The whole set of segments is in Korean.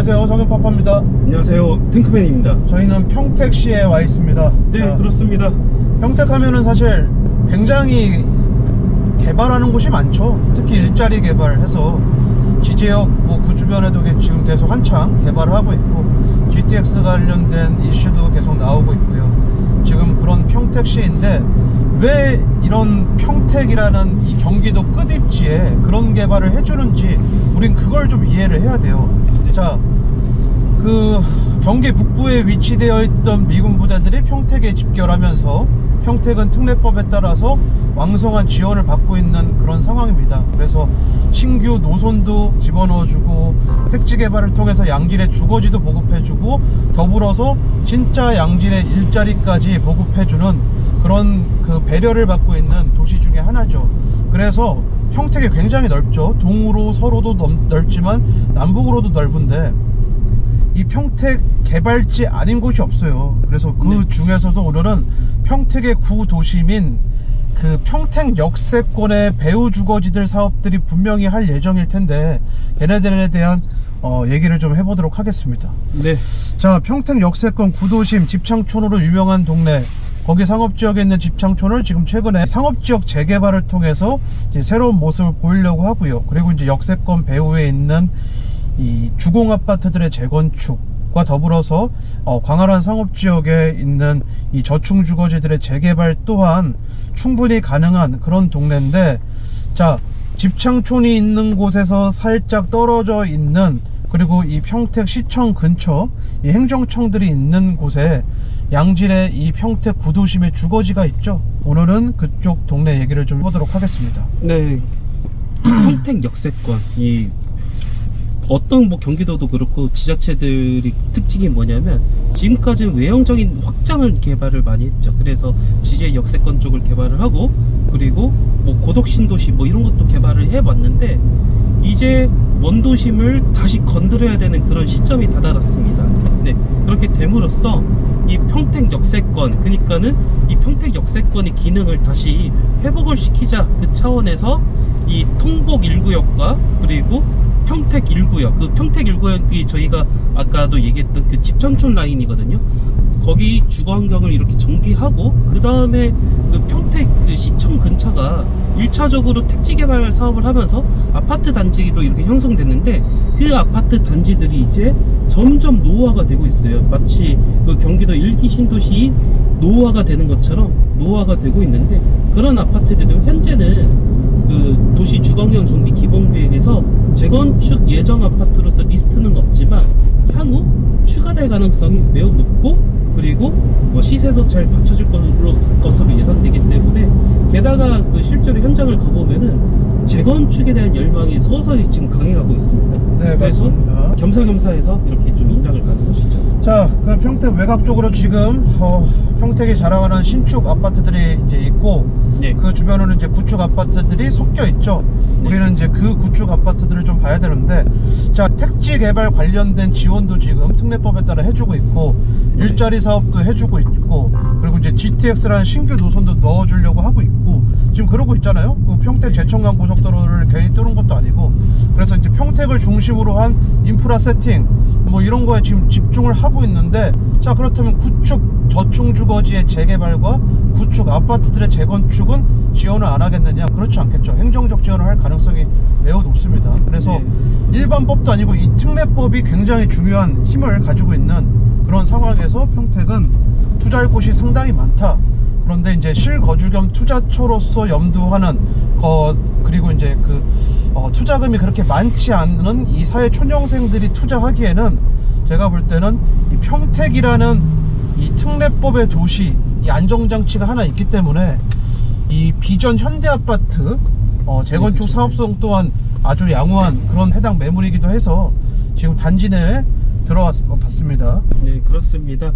안녕하세요, 성현파파입니다. 안녕하세요, 탱크맨입니다. 저희는 평택시에 와 있습니다. 네, 그렇습니다. 평택하면은 사실 굉장히 개발하는 곳이 많죠. 특히 일자리 개발해서 지지역 그 주변에도 지금 계속 한창 개발을 하고 있고, GTX 관련된 이슈도 계속 나오고 있고요. 지금 그런 평택시인데 왜 이런 평택이라는 이 경기도 끝입지에 그런 개발을 해주는지 우린 그걸 좀 이해를 해야 돼요. 자, 그 경기 북부에 위치되어 있던 미군 부대들이 평택에 집결하면서 평택은 특례법에 따라서 왕성한 지원을 받고 있는 그런 상황입니다. 그래서 신규 노선도 집어넣어주고 택지 개발을 통해서 양질의 주거지도 보급해주고 더불어서 진짜 양질의 일자리까지 보급해주는 그런 그 배려를 받고 있는 도시 중에 하나죠. 그래서 평택이 굉장히 넓죠. 동으로 서로도 넓지만 남북으로도 넓은데 이 평택 개발지 아닌 곳이 없어요. 그래서 그 중에서도 오늘은 평택의 구도심인 그 평택 역세권의 배후 주거지들 사업들이 분명히 할 예정일 텐데 걔네들에 대한 얘기를 좀 해보도록 하겠습니다. 네. 자, 평택 역세권 구도심 집창촌으로 유명한 동네, 거기 상업지역에 있는 집창촌을 지금 최근에 상업지역 재개발을 통해서 이제 새로운 모습을 보이려고 하고요. 그리고 이제 역세권 배후에 있는 이 주공아파트들의 재건축과 더불어서 광활한 상업지역에 있는 이 저층주거지들의 재개발 또한 충분히 가능한 그런 동네인데, 자, 집창촌이 있는 곳에서 살짝 떨어져 있는, 그리고 이 평택시청 근처 이 행정청들이 있는 곳에 양질의 이 평택 구도심의 주거지가 있죠. 오늘은 그쪽 동네 얘기를 좀 해보도록 하겠습니다. 네. 평택 역세권, 이 어떤 뭐 경기도도 그렇고 지자체들이 특징이 뭐냐면 지금까지는 외형적인 확장을 개발을 많이 했죠. 그래서 지제 역세권 쪽을 개발을 하고, 그리고 뭐 고덕신도시 뭐 이런 것도 개발을 해봤는데 이제 원도심을 다시 건드려야 되는 그런 시점이 다다랐습니다. 네, 그렇게 됨으로써 이 평택 역세권, 그러니까는 이 평택 역세권의 기능을 다시 회복을 시키자, 그 차원에서 이 통복 1구역과 그리고 평택 1구역, 그 평택 1구역이 저희가 아까도 얘기했던 그 집창촌 라인이거든요. 거기 주거 환경을 이렇게 정비하고, 그 다음에 그 평택 그 시청 근처가 1차적으로 택지 개발 사업을 하면서 아파트 단지로 이렇게 형성됐는데, 그 아파트 단지들이 이제 점점 노후화가 되고 있어요. 마치 그 경기도 1기 신도시 노후화가 되는 것처럼 노후화가 되고 있는데, 그런 아파트들도 현재는 그 도시 주거환경 정비 기본계획에서 재건축 예정 아파트로서 리스트는 없지만 향후 추가될 가능성이 매우 높고, 그리고 시세도 잘 받쳐질 것으로 예상되기 때문에, 게다가 그 실제로 현장을 가보면은 재건축에 대한 열망이 서서히 지금 강해가고 있습니다. 네, 그래서 맞습니다. 겸사겸사해서 이렇게 좀 인정을 가는 것이죠. 자, 그 평택 외곽 쪽으로 지금 평택이 자랑하는 신축 아파트들이 이제 있고, 네. 그 주변으로는 이제 구축 아파트들이 섞여 있죠. 네. 우리는 이제 그 구축 아파트들을 좀 봐야 되는데, 자, 택지 개발 관련된 지원도 지금 특례법에 따라 해주고 있고, 네. 일자리 사업도 해주고 있고, 그리고 이제 GTX라는 신규 노선도 넣어주려고 하고 있고, 지금 그러고 있잖아요. 그 평택 제천간 고속도로를 괜히 뚫은 것도 아니고, 그래서 이제 평택을 중심으로 한 인프라 세팅 뭐 이런 거에 지금 집중을 하고 있는데, 자, 그렇다면 구축 저층주거지의 재개발과 구축 아파트들의 재건축은 지원을 안 하겠느냐? 그렇지 않겠죠. 행정적 지원을 할 가능성이 매우 높습니다. 그래서 일반법도 아니고 이 특례법이 굉장히 중요한 힘을 가지고 있는 그런 상황에서 평택은 투자할 곳이 상당히 많다. 그런데 이제 실거주 겸 투자처로서 염두하는 그리고 이제 그 투자금이 그렇게 많지 않은 이 사회 촌영생들이 투자하기에는 제가 볼 때는 이 평택이라는 이 특례법의 도시, 이 안정장치가 하나 있기 때문에 이 비전 현대아파트 재건축 사업성 또한 아주 양호한 그런 해당 매물이기도 해서 지금 단지 내에 들어봤습니다. 네, 그렇습니다.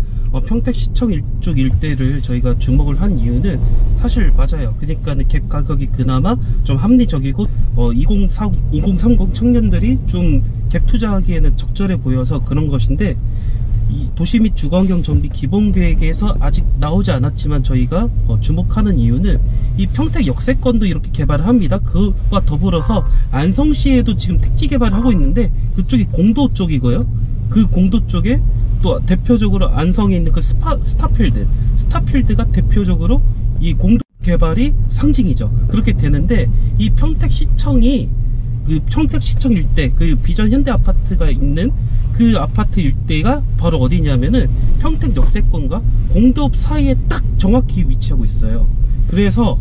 평택시청 이쪽 일대를 저희가 주목을 한 이유는 사실 맞아요. 그러니까 갭 가격이 그나마 좀 합리적이고 2030 청년들이 좀 갭 투자하기에는 적절해 보여서 그런 것인데, 이 도시 및 주거환경 정비 기본계획에서 아직 나오지 않았지만 저희가 주목하는 이유는 이 평택 역세권도 이렇게 개발을 합니다. 그와 더불어서 안성시에도 지금 택지 개발을 하고 있는데 그쪽이 공도 쪽이고요. 그 공도 쪽에 또 대표적으로 안성에 있는 그 스타필드가 대표적으로 이 공도 개발이 상징이죠. 그렇게 되는데 이 평택시청이 그 평택시청 일대 그 비전 현대 아파트가 있는 그 아파트 일대가 바로 어디냐면은 평택 역세권과 공도읍 사이에 딱 정확히 위치하고 있어요. 그래서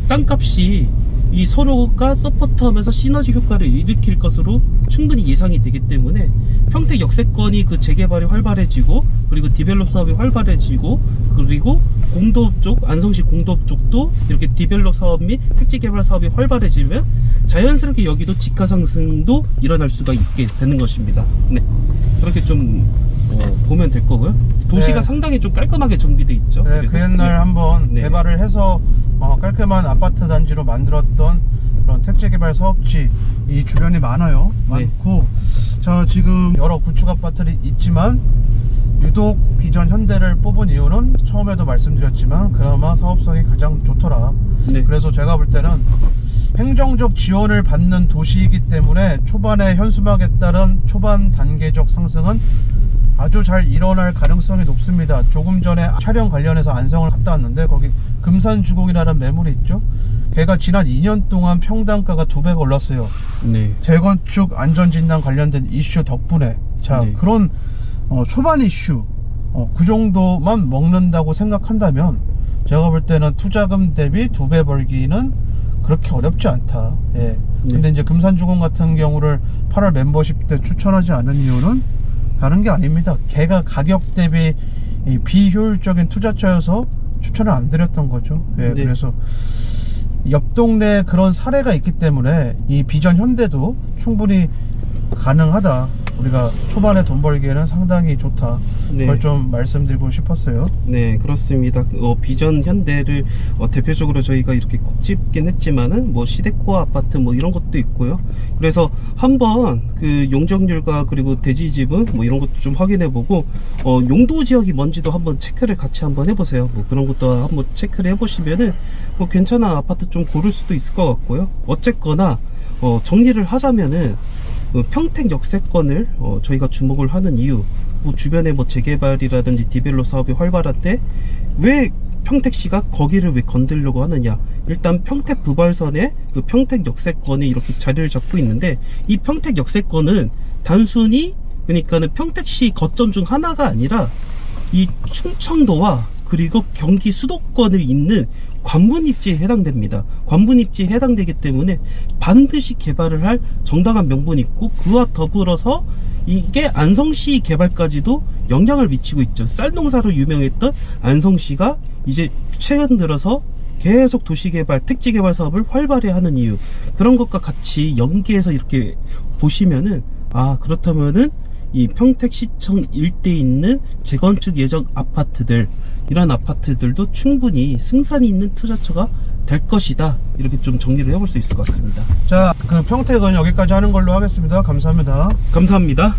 땅값이 이 서로가 서포트하면서 시너지 효과를 일으킬 것으로 충분히 예상이 되기 때문에 평택 역세권이 그 재개발이 활발해지고 그리고 디벨롭 사업이 활발해지고 그리고 공도읍 쪽 안성시 공도읍 쪽도 이렇게 디벨롭 사업 및 택지 개발 사업이 활발해지면 자연스럽게 여기도 지가 상승도 일어날 수가 있게 되는 것입니다. 네, 그렇게 좀 보면 될 거고요. 도시가 네. 상당히 좀 깔끔하게 정비돼 있죠. 네, 그 옛날 한번 네. 개발을 해서 깔끔한 아파트 단지로 만들었던 그런 택지 개발 사업지 이 주변이 많아요. 많고 자, 지금 여러 구축 아파트들이 있지만 유독 비전 현대를 뽑은 이유는 처음에도 말씀드렸지만 그나마 사업성이 가장 좋더라. 네. 그래서 제가 볼 때는 행정적 지원을 받는 도시이기 때문에 초반에 현수막에 따른 초반 단계적 상승은 아주 잘 일어날 가능성이 높습니다. 조금 전에 촬영 관련해서 안성을 갔다 왔는데 거기 금산주공이라는 매물이 있죠. 걔가 지난 2년 동안 평당가가 2배가 올랐어요. 네. 재건축 안전진단 관련된 이슈 덕분에. 자, 네. 그런 초반 이슈 그 정도만 먹는다고 생각한다면 제가 볼 때는 투자금 대비 2배 벌기는 그렇게 어렵지 않다. 예. 근데 이제 금산주공 같은 경우를 8월 멤버십 때 추천하지 않은 이유는 다른 게 아닙니다. 걔가 가격 대비 비효율적인 투자처여서 추천을 안 드렸던 거죠. 예. 네. 그래서 옆 동네에 그런 사례가 있기 때문에 이 비전 현대도 충분히 가능하다. 우리가 초반에 돈 벌기에는 상당히 좋다. 네. 그걸 좀 말씀드리고 싶었어요. 네, 그렇습니다. 비전 현대를 대표적으로 저희가 이렇게 콕 집긴 했지만은 뭐 시대코아 아파트 뭐 이런 것도 있고요. 그래서 한번 그 용적률과 그리고 대지지분 뭐 이런 것도 좀 확인해보고 용도 지역이 뭔지도 한번 체크를 같이 한번 해보세요. 뭐 그런 것도 한번 체크를 해보시면은 뭐 괜찮은 아파트 좀 고를 수도 있을 것 같고요. 어쨌거나 정리를 하자면은 평택 역세권을 저희가 주목을 하는 이유, 뭐 주변에 뭐 재개발이라든지 디벨롭 사업이 활발한데 왜 평택시가 거기를 왜 건들려고 하느냐? 일단 평택 부발선에 그 평택 역세권이 이렇게 자리를 잡고 있는데 이 평택 역세권은 단순히 그러니까는 평택시 거점 중 하나가 아니라 이 충청도와 그리고 경기 수도권을 잇는 관문입지에 해당됩니다. 관문입지에 해당되기 때문에 반드시 개발을 할 정당한 명분이 있고 그와 더불어서 이게 안성시 개발까지도 영향을 미치고 있죠. 쌀농사로 유명했던 안성시가 이제 최근 들어서 계속 도시개발, 택지개발 사업을 활발히 하는 이유, 그런 것과 같이 연계해서 이렇게 보시면은 그렇다면은 이 평택시청 일대에 있는 재건축 예정 아파트들, 이런 아파트들도 충분히 승산이 있는 투자처가 될 것이다. 이렇게 좀 정리를 해볼 수 있을 것 같습니다. 자, 그 평택은 여기까지 하는 걸로 하겠습니다. 감사합니다. 감사합니다.